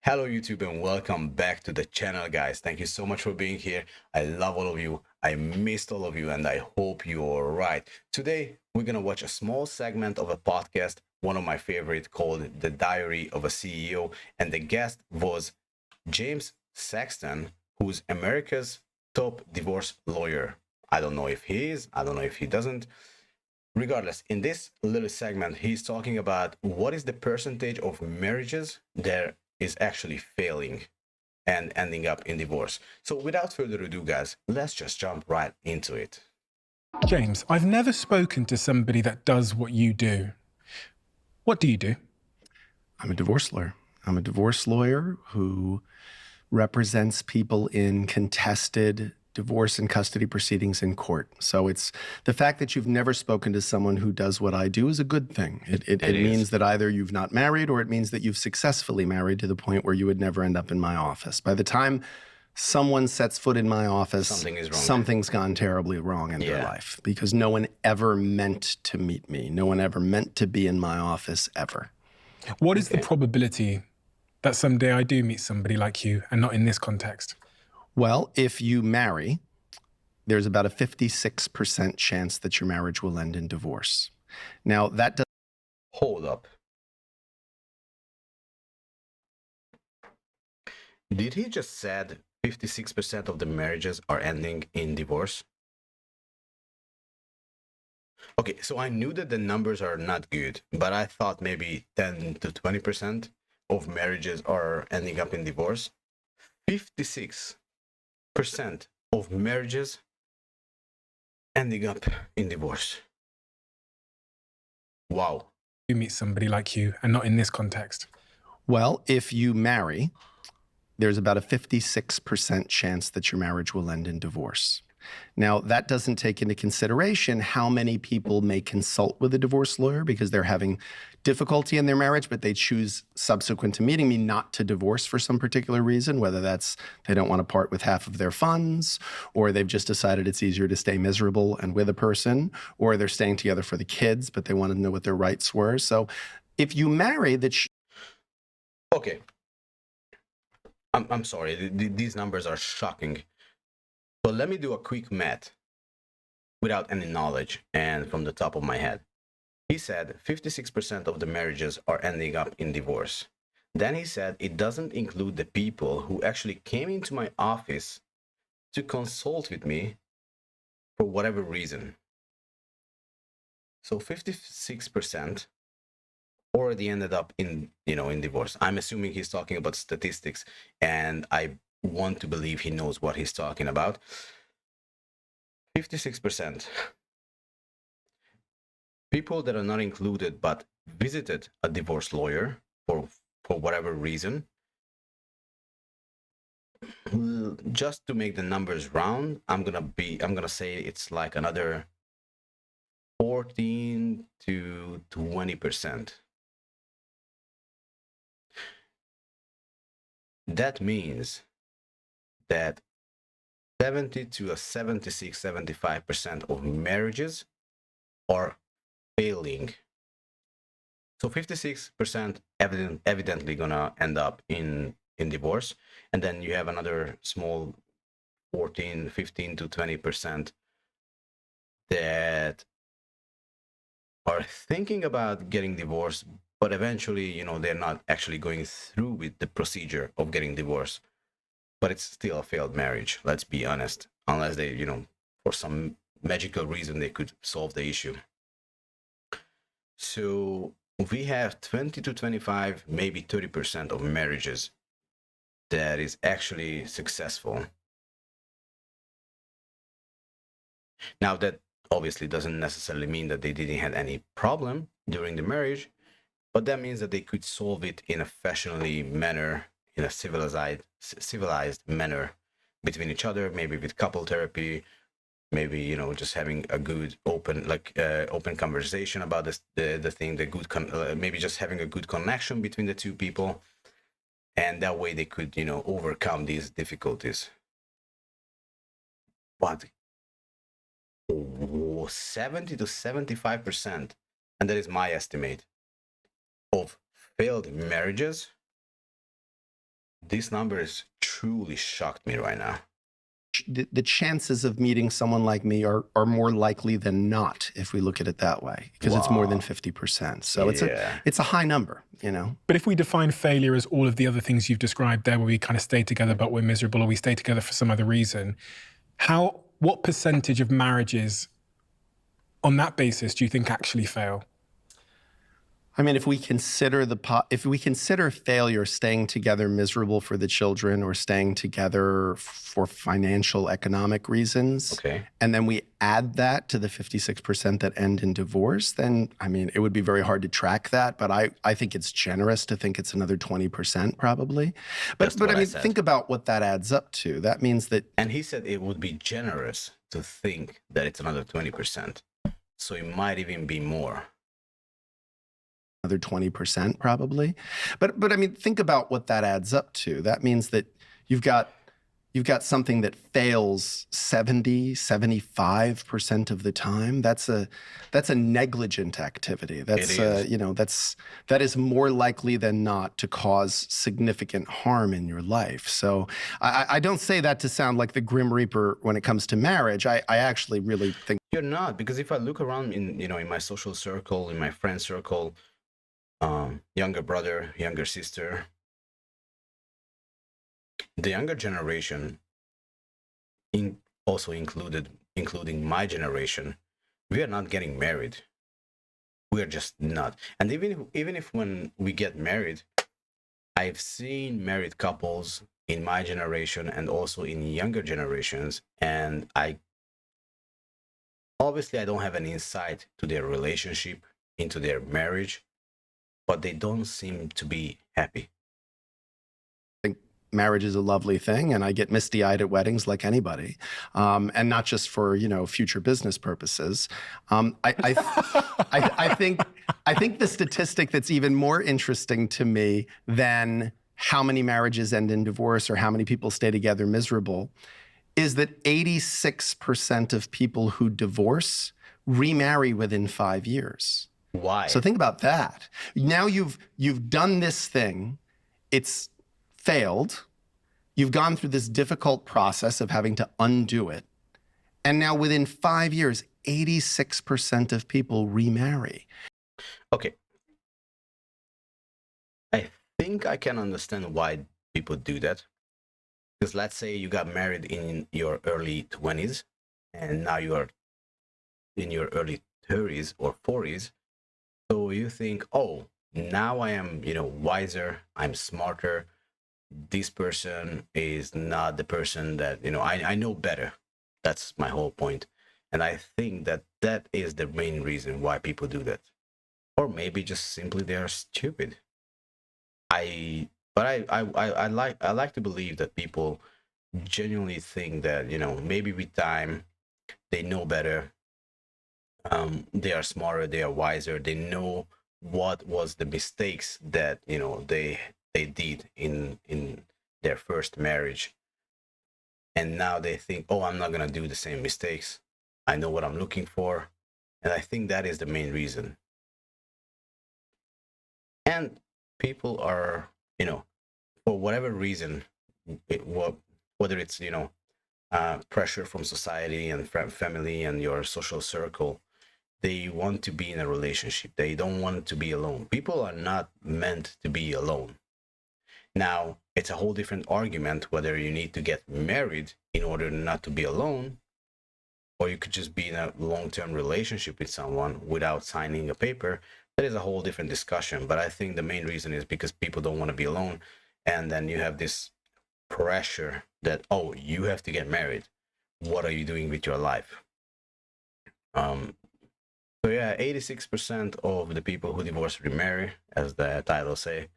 Hello YouTube and welcome back to the channel, guys. Thank you so much for being here. I love all of you. I missed all of you and I hope you're right. Today we're gonna watch a small segment of a podcast, one of my favorite, called The Diary of a CEO, and the guest was James Saxton, who's America's top divorce lawyer. I don't know if he is, I don't know if he doesn't. Regardless, in this little segment, he's talking about what is the percentage of marriages that is actually failing and ending up in divorce. So without further ado, guys, let's just jump right into it. James, I've never spoken to somebody that does what you do. What do you do? I'm a divorce lawyer. I'm a divorce lawyer who represents people in contested divorce and custody proceedings in court. So it's the fact that you've never spoken to someone who does what I do is a good thing. It means that either you've not married or it means that you've successfully married to the point where you would never end up in my office. By the time someone sets foot in my office, Something is wrong. something's gone terribly wrong in their life because no one ever meant to meet me. No one ever meant to be in my office ever. What is the probability that someday I do meet somebody like you and not in this context? Well, if you marry, there's about a 56% chance that your marriage will end in divorce. Now, that does. Hold up. Did he just said 56% of the marriages are ending in divorce? Okay, so I knew that the numbers are not good, but I thought maybe 10 to 20% of marriages are ending up in divorce. 56% of marriages ending up in divorce. Wow. You meet somebody like you and not in this context. Well, if you marry, there's about a 56% chance that your marriage will end in divorce. Now, that doesn't take into consideration how many people may consult with a divorce lawyer because they're having difficulty in their marriage, but they choose subsequent to meeting me not to divorce for some particular reason, whether that's they don't want to part with half of their funds, or they've just decided it's easier to stay miserable and with a person, or they're staying together for the kids, but they want to know what their rights were. So if you marry that... Okay. I'm sorry. These numbers are shocking. But let me do a quick math without any knowledge and from the top of my head. He said 56% of the marriages are ending up in divorce. Then he said it doesn't include the people who actually came into my office to consult with me for whatever reason. So 56% already ended up in divorce. I'm assuming he's talking about statistics, and I want to believe he knows what he's talking about. 56% people that are not included but visited a divorce lawyer for whatever reason. Just to make the numbers round, I'm gonna say it's like another 14 to 20%. That means that 70 to a 76, 75% of marriages are failing. So 56% evidently gonna end up in divorce, and then you have another small 14, 15 to 20% that are thinking about getting divorced, but eventually, they're not actually going through with the procedure of getting divorced. But it's still a failed marriage, let's be honest, unless they, for some magical reason, they could solve the issue. So we have 20 to 25, maybe 30% of marriages that is actually successful. Now, that obviously doesn't necessarily mean that they didn't have any problem during the marriage, but that means that they could solve it in a fashionably manner, in a civilized manner between each other, maybe with couple therapy, maybe just having a good open conversation about this, the thing, the good maybe just having a good connection between the two people, and that way they could overcome these difficulties. But 70 to 75%, and that is my estimate, of failed marriages This number is truly shocked me right now. The chances of meeting someone like me are more likely than not, if we look at it that way, because it's more than Wow. 50%. So Yeah. it's a high number, you know. But if we define failure as all of the other things you've described there, where we kind of stay together but we're miserable, or we stay together for some other reason, what percentage of marriages on that basis do you think actually fail? I mean, if we consider failure staying together miserable for the children or staying together for financial, economic reasons, Okay. and then we add that to the 56% that end in divorce, then, I mean, it would be very hard to track that, but I think it's generous to think it's another 20% probably. Just But what I I mean, said. think about what that adds up to. That means that And he said it would be generous to think that it's another 20%. So it might even be more. another 20% probably. But I mean, think about what that adds up to. That means that you've got something that fails 75% of the time. That's a negligent activity. That's is. that is more likely than not to cause significant harm in your life. So I don't say that to sound like the Grim Reaper when it comes to marriage. I actually really think You're not, because if I look around in my social circle, in my friend circle, younger brother, younger sister, the younger generation, also including my generation, we are not getting married. We are just not. And even if when we get married, I've seen married couples in my generation and also in younger generations, and obviously I don't have an insight to their relationship, into their marriage, but they don't seem to be happy. marriage is a lovely thing, and I get misty-eyed at weddings like anybody, and not just for future business purposes. I think the statistic that's even more interesting to me than how many marriages end in divorce or how many people stay together miserable is that 86% of people who divorce remarry within 5 years. Why? So think about that. Now you've done this thing. It's failed. You've gone through this difficult process of having to undo it. And now within 5 years, 86% of people remarry. Okay. I think I can understand why people do that. Because let's say you got married in your early 20s and now you are in your early 30s or 40s. So you think, oh, now I am, wiser, I'm smarter. This person is not the person that, I know better. That's my whole point. And I think that is the main reason why people do that. Or maybe just simply they are stupid. I like to believe that people genuinely think that, maybe with time they know better. They are smarter, they are wiser, they know what was the mistakes that they did in their first marriage, and now they think, oh, I'm not gonna do the same mistakes. I know what I'm looking for, and I think that is the main reason. And people are, for whatever reason, whether it's pressure from society and family and your social circle, they want to be in a relationship. They don't want to be alone. People are not meant to be alone. Now, it's a whole different argument whether you need to get married in order not to be alone, or you could just be in a long-term relationship with someone without signing a paper. That is a whole different discussion. But I think the main reason is because people don't want to be alone. And then you have this pressure that, oh, you have to get married. What are you doing with your life? So yeah, 86% of the people who divorce remarry, as the title say.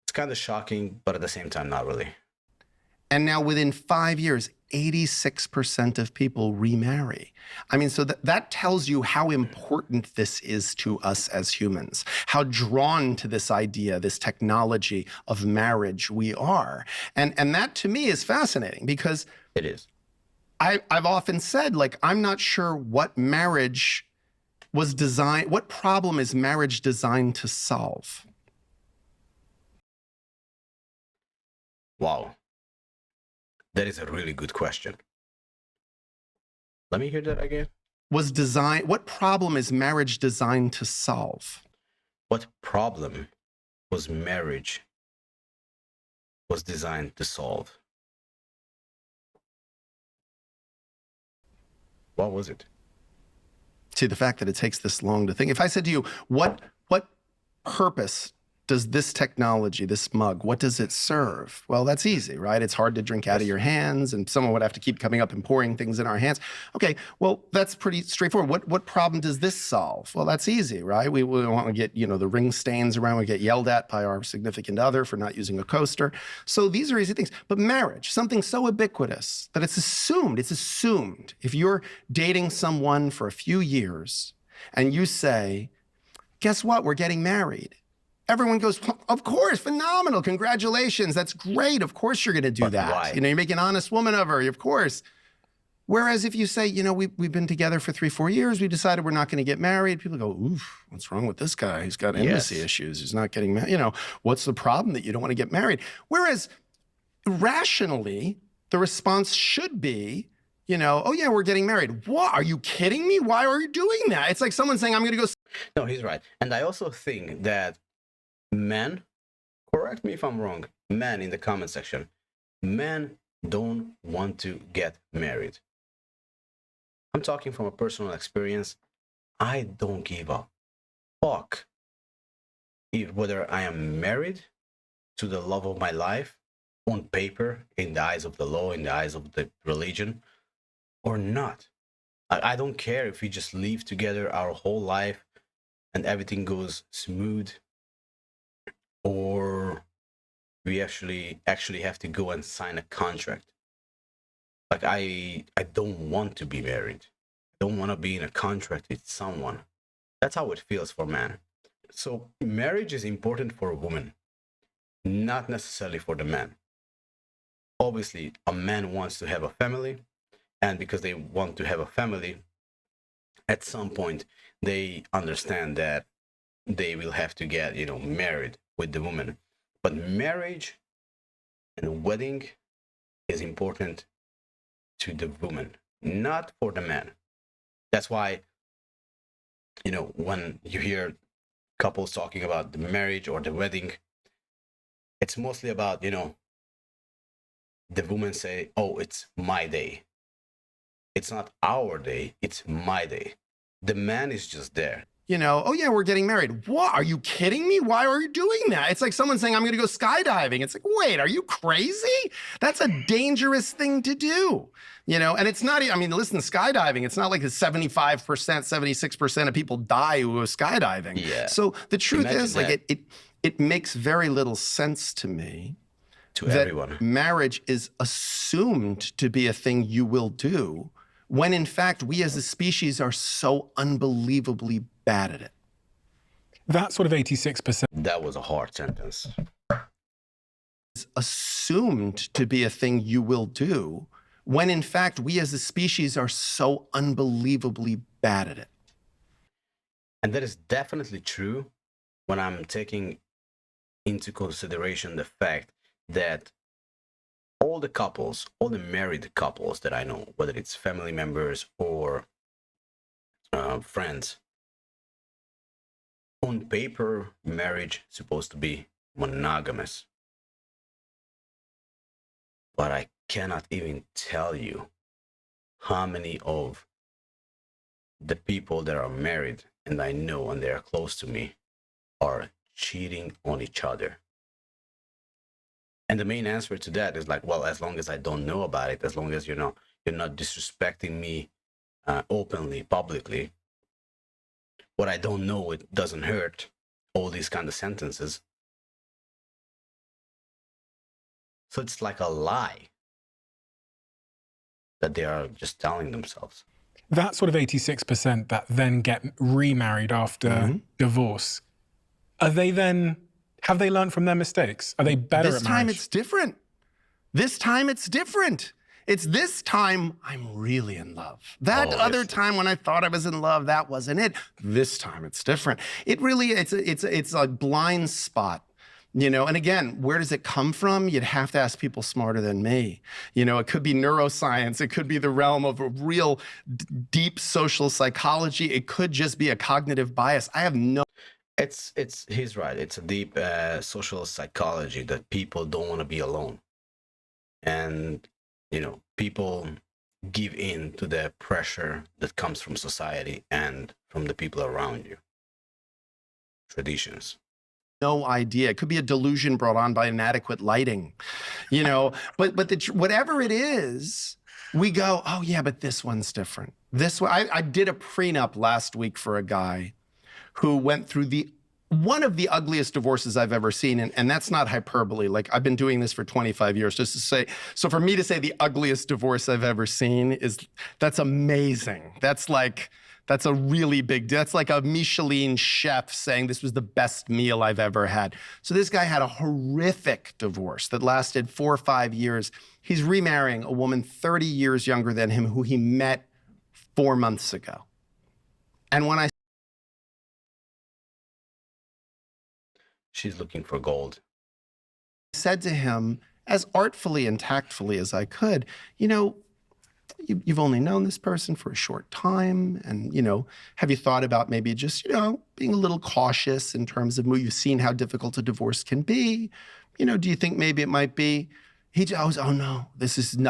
It's kind of shocking, but at the same time, not really. And now within 5 years, 86% of people remarry. I mean, so that tells you how important this is to us as humans, how drawn to this idea, this technology of marriage we are. And that to me is fascinating because It is. I've often said, like, I'm not sure what marriage was designed, what problem is marriage designed to solve? Wow. That is a really good question. Let me hear that again. What problem is marriage designed to solve? What problem was marriage was designed to solve? What was it? See, the fact that it takes this long to think. If I said to you, what purpose does this technology, this mug, what does it serve? Well, that's easy, right? It's hard to drink out of your hands, and someone would have to keep coming up and pouring things in our hands. Okay, well, that's pretty straightforward. What problem does this solve? Well, that's easy, right? We want to get, the ring stains around. We get yelled at by our significant other for not using a coaster. So these are easy things. But marriage, something so ubiquitous that it's assumed. If you're dating someone for a few years and you say, guess what? We're getting married. Everyone goes, of course, phenomenal, congratulations, that's great. Of course you're going to do that. Why? You make an honest woman of her, of course. Whereas if you say, we've been together for 3-4 years, we decided we're not going to get married, people go, oof, what's wrong with this guy? He's got intimacy issues. He's not getting married. What's the problem that you don't want to get married? Whereas rationally, the response should be, oh yeah, we're getting married. What? Are you kidding me? Why are you doing that? It's like someone saying, I'm going to go. No, he's right. And I also think that men, correct me if I'm wrong, men in the comment section, men don't want to get married. I'm talking from a personal experience. I don't give a fuck whether I am married to the love of my life on paper, in the eyes of the law, in the eyes of the religion, or not. I don't care if we just live together our whole life and everything goes smooth, or we actually have to go and sign a contract. Like I don't want to be married. I don't want to be in a contract with someone. That's how it feels for man. So marriage is important for a woman, not necessarily for the man. Obviously, a man wants to have a family, and because they want to have a family, at some point they understand that they will have to get, married with the woman. But marriage and wedding is important to the woman, not for the man. That's why, when you hear couples talking about the marriage or the wedding, it's mostly about, the woman say, oh, it's my day. It's not our day, it's my day. The man is just there. Oh yeah, we're getting married. What? Are you kidding me? Why are you doing that? It's like someone saying, I'm going to go skydiving. It's like, wait, are you crazy? That's a dangerous thing to do. And it's not, listen, skydiving, it's not like 75%, 76% of people die who go skydiving. Yeah. So the truth Imagine is, like, it makes very little sense to me to that everyone. Marriage is assumed to be a thing you will do, when in fact we as a species are so unbelievably bad at it. That sort of 86%. That was a hard sentence. It's assumed to be a thing you will do, when in fact we as a species are so unbelievably bad at it. And that is definitely true when I'm taking into consideration the fact that all the married couples that I know, whether it's family members or friends, on paper, marriage is supposed to be monogamous. But I cannot even tell you how many of the people that are married and I know and they are close to me are cheating on each other. And the main answer to that is like, well, as long as I don't know about it, as long as you're not disrespecting me openly, publicly, what I don't know, it doesn't hurt. All these kind of sentences. So it's like a lie that they are just telling themselves. That sort of 86% that then get remarried after divorce, have they learned from their mistakes? Are they better This at marriage? time it's different. This time it's different. It's this time I'm really in love. That other time when I thought I was in love, that wasn't it. This time it's different. It really, it's a blind spot And again, where does it come from? You'd have to ask people smarter than me. It could be neuroscience. It could be the realm of a real deep social psychology. It could just be a cognitive bias. I have no. He's right. It's a deep social psychology that people don't want to be alone. And, people give in to the pressure that comes from society and from the people around you. Traditions. No idea. It could be a delusion brought on by inadequate lighting, but whatever it is, we go, oh yeah, but this one's different. This one, I did a prenup last week for a guy who went through one of the ugliest divorces I've ever seen. And that's not hyperbole. Like, I've been doing this for 25 years just to say, so for me to say the ugliest divorce I've ever seen that's amazing. That's a really big deal. That's like a Michelin chef saying this was the best meal I've ever had. So this guy had a horrific divorce that lasted 4 or 5 years. He's remarrying a woman 30 years younger than him who he met 4 months ago. And when I She's looking for gold. said to him, as artfully and tactfully as I could, you've only known this person for a short time. And, have you thought about maybe just, being a little cautious in terms of you've seen how difficult a divorce can be? Do you think maybe it might be? He goes, oh no,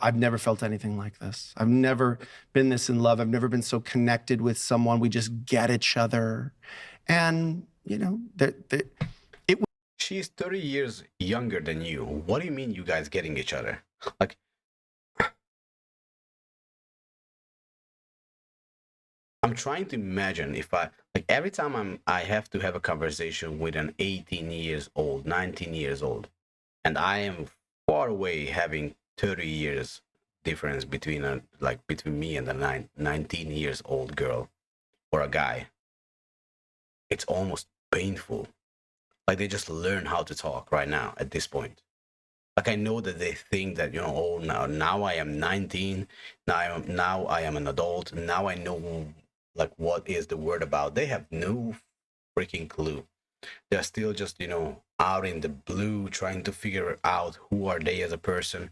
I've never felt anything like this. I've never been this in love. I've never been so connected with someone. We just get each other. And, She's 30 years younger than you. What do you mean you guys getting each other? Like, I'm trying to imagine if every time I have to have a conversation with an 18 years old, 19 years old, and I am far away having 30 years difference between me and a 19 years old girl or a guy. It's almost painful. Like, they just learn how to talk right now at this point. Like, I know that they think that, oh, now I am 19, now I am an adult, now I know what is the word about. They have no freaking clue. They're still just, out in the blue trying to figure out who are they as a person.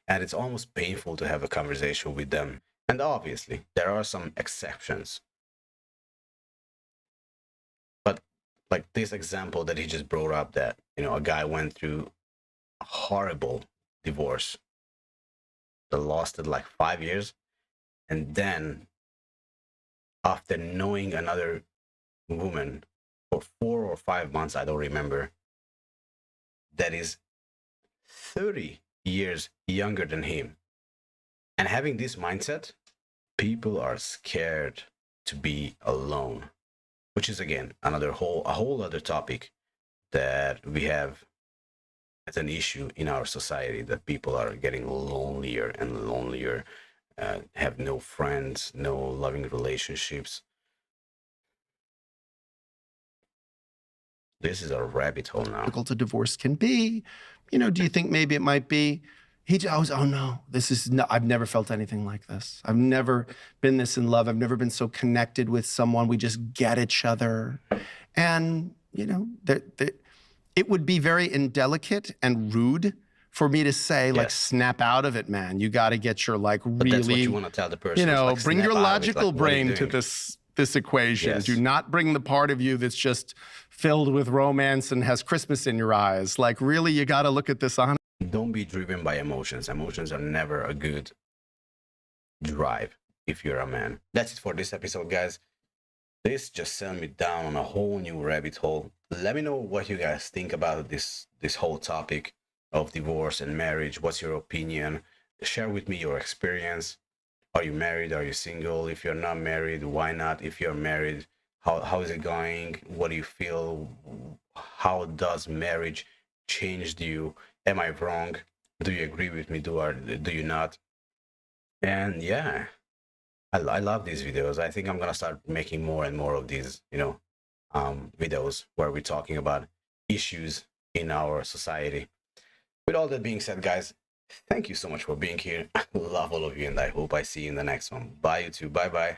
And it's almost painful to have a conversation with them. And obviously, there are some exceptions. But like this example that he just brought up, that, a guy went through a horrible divorce that lasted 5 years. And then after knowing another woman for 4 or 5 months, I don't remember, that is 30 years younger than him. And having this mindset, people are scared to be alone, which is, again, a whole other topic that we have as an issue in our society, that people are getting lonelier and lonelier, have no friends, no loving relationships. This is a rabbit hole now. Difficult a divorce can be. Do you think maybe it might be? He goes, oh no, I've never felt anything like this. I've never been this in love. I've never been so connected with someone. We just get each other. And, it would be very indelicate and rude for me to say, Yes. snap out of it, man. You got to get your But really, that's what you want to tell the person. bring your snap out of it, logical what are you brain to doing? this equation. Yes. Do not bring the part of you that's just filled with romance and has Christmas in your eyes. Really, you got to look at this on. Don't be driven by emotions. Emotions are never a good drive if you're a man. That's it for this episode, guys. This just sent me down on a whole new rabbit hole. Let me know what you guys think about this whole topic of divorce and marriage. What's your opinion? Share with me your experience. Are you married? Are you single? If you're not married, why not? If you're married, how is it going? What do you feel? How does marriage change you? Am I wrong? Do you agree with me? Do you not? And yeah, I love these videos. I think I'm gonna start making more and more of these, videos where we're talking about issues in our society. With all that being said, guys, thank you so much for being here. I love all of you, and I hope I see you in the next one. Bye, YouTube. Bye bye.